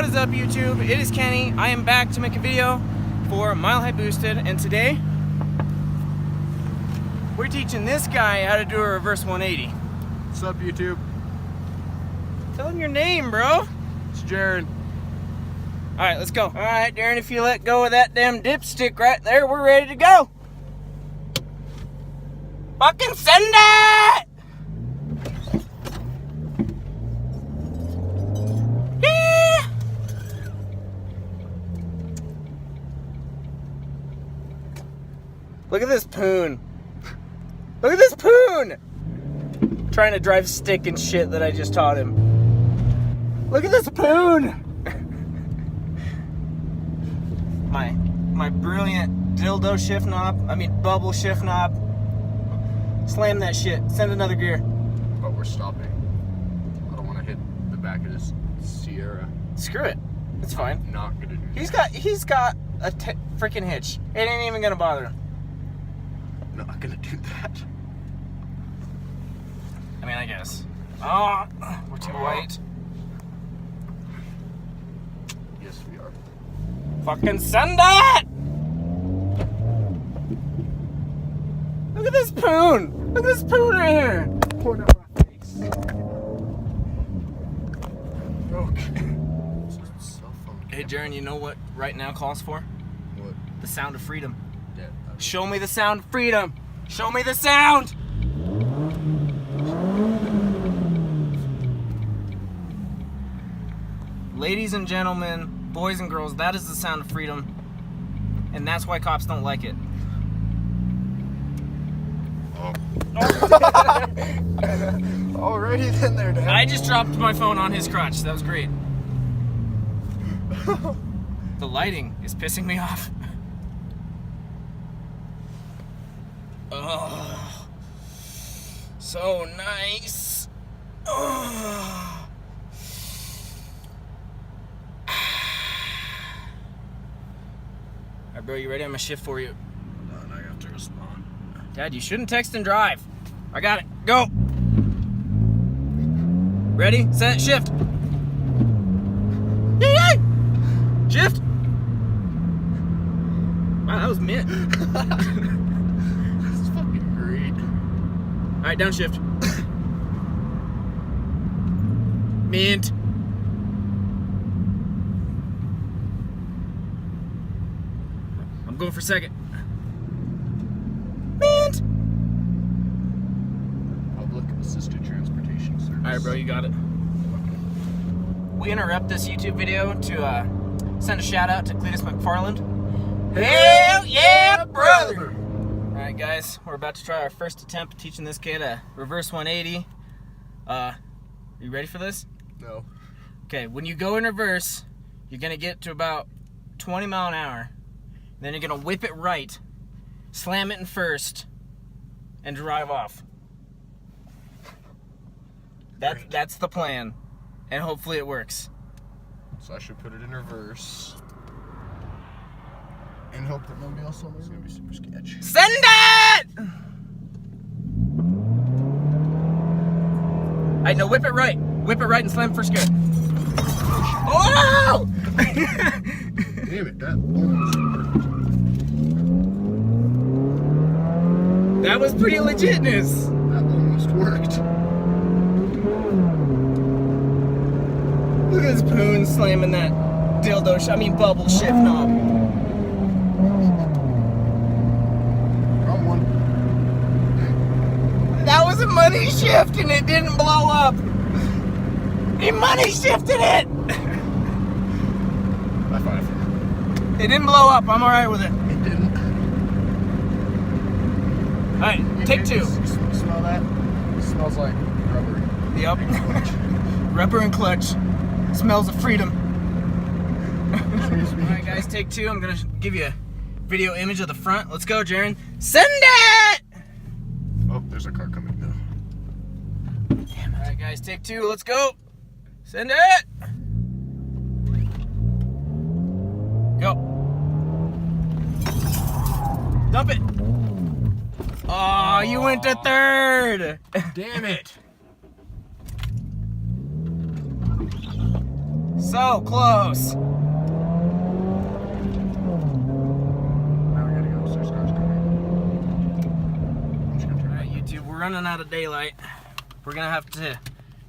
What is up, YouTube? It is Kenny. I am back to make a video for Mile High Boosted, and today we're teaching this guy how to do a reverse 180. What's up, YouTube? Tell him your name, bro. It's Jared. Alright, let's go. Alright, Darren, if you let go of that damn dipstick right there, we're ready to go. Fucking send it! Yeah! Look at this poon. Look at this poon! Trying to drive stick and shit that I just taught him. Look at this poon! My brilliant dildo shift knob, bubble shift knob. Slam that shit. Send another gear. But we're stopping. I don't want to hit the back of this Sierra. Screw it. It's fine. I'm not gonna do He's that. got a freaking hitch. It ain't even gonna bother him. Not gonna do that. I guess. Oh, we're too white. Yes, we are. Fucking send it! Look at this poon! Look at this poon right here! Pouring out my face. Okay. Cell phone. Hey, Jaron, you know what right now calls for? What? The sound of freedom. Yeah. Show me the sound of freedom! Show me the sound! Ladies and gentlemen, boys and girls, that is the sound of freedom. And that's why cops don't like it. Oh. Alrighty then there, Dad. I just dropped my phone on his crotch. That was great. The lighting is pissing me off. Oh, so nice. Oh. Alright, bro, you ready? I'm gonna shift for you. And I have to respond. Dad, you shouldn't text and drive. I got it. Go. Ready, set, shift. Yay! Shift. Wow, that was mint. That's fucking great. All right, downshift. Mint. I'm going for second. Mint. Public assisted transportation service. All right, bro, you got it. We interrupt this YouTube video to send a shout out to Cletus McFarland. Hell yeah, brother! All right, guys, we're about to try our first attempt at teaching this kid a reverse 180. You ready for this? No. Okay, when you go in reverse, you're gonna get to about 20 mile an hour. Then you're gonna whip it right, slam it in first, and drive off. That's the plan, and hopefully it works. So I should put it in reverse. And hope that nobody else on there is gonna be super sketchy. Send it! Alright, no, whip it right. Whip it right and slam first gear. Oh! Damn it, that almost worked. That was pretty legitness. That almost worked. Look at this poon slamming that bubble shift knob. Wrong one. That was a money shift and it didn't blow up. He money shifted it. High five. It didn't blow up. I'm alright with it. It didn't. Alright, take two. You smell that? It smells like rubber. Yep. Rubber and clutch. Smells of freedom. Alright, guys, take two. I'm gonna give you a video image of the front. Let's go, Jaron. Send it! Oh, there's a car coming now. Damn it. Alright, guys, take two. Let's go. Send it! Go. Dump it. Oh, you went to third. Damn it. So close. Now we gotta go. There's cars coming. I'm just gonna turn Alright, back. YouTube, we're running out of daylight. We're gonna have to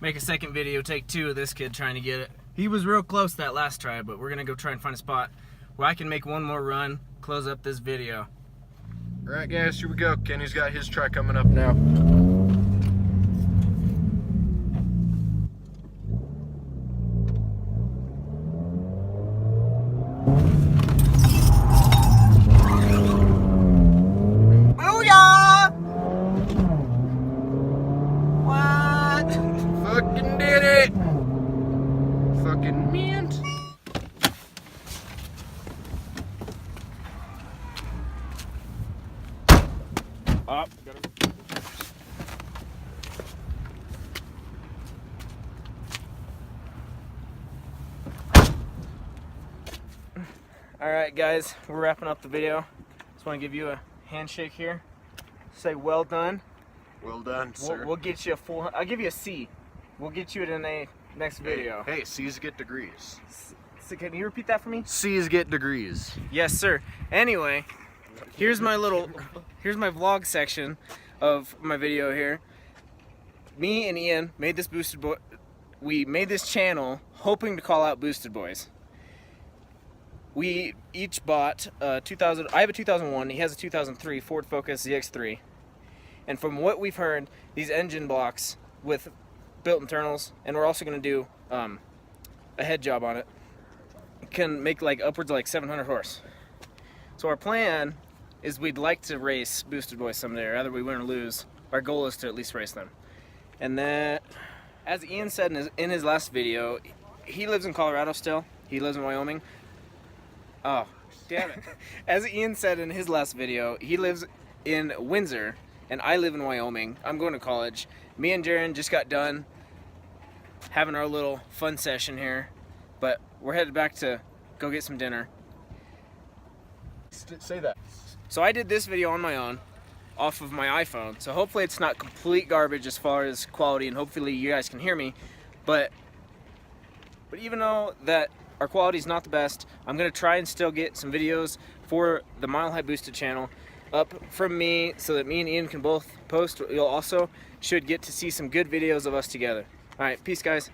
make a second video, take 2 of this kid trying to get it. He was real close that last try, but we're gonna go try and find a spot where I can make one more run, close up this video. Alright guys, here we go. Kenny's got his try coming up now. Booyah! What? Fucking did it! Fucking mint. Up. Alright guys, we're wrapping up the video. Just want to give you a handshake here. Say well done. Well done, sir. We'll get you a full, I'll give you a C. We'll get you it in a next video. Hey, C's get degrees. So can you repeat that for me? C's get degrees. Yes, sir. Anyway, here's my vlog section of my video here. Me and Ian made this Boosted Boy. We made this channel hoping to call out Boosted Boys. We each bought a 2000. I have a 2001. He has a 2003 Ford Focus ZX3. And from what we've heard, these engine blocks with built internals, and we're also going to do a head job on it, can make like upwards of like 700 horse. So our plan is we'd like to race Boosted Boys someday, or either we win or lose. Our goal is to at least race them. And then, as Ian said in his last video, he lives in Colorado still. He lives in Wyoming. Oh, damn it. As Ian said in his last video, he lives in Windsor, and I live in Wyoming. I'm going to college. Me and Jaron just got done having our little fun session here, but we're headed back to go get some dinner. Say that. So I did this video on my own, off of my iPhone, so hopefully it's not complete garbage as far as quality, and hopefully you guys can hear me, but even though that our quality is not the best, I'm going to try and still get some videos for the Mile High Boosted channel up from me so that me and Ian can both post. You'll also should get to see some good videos of us together. Alright, peace guys.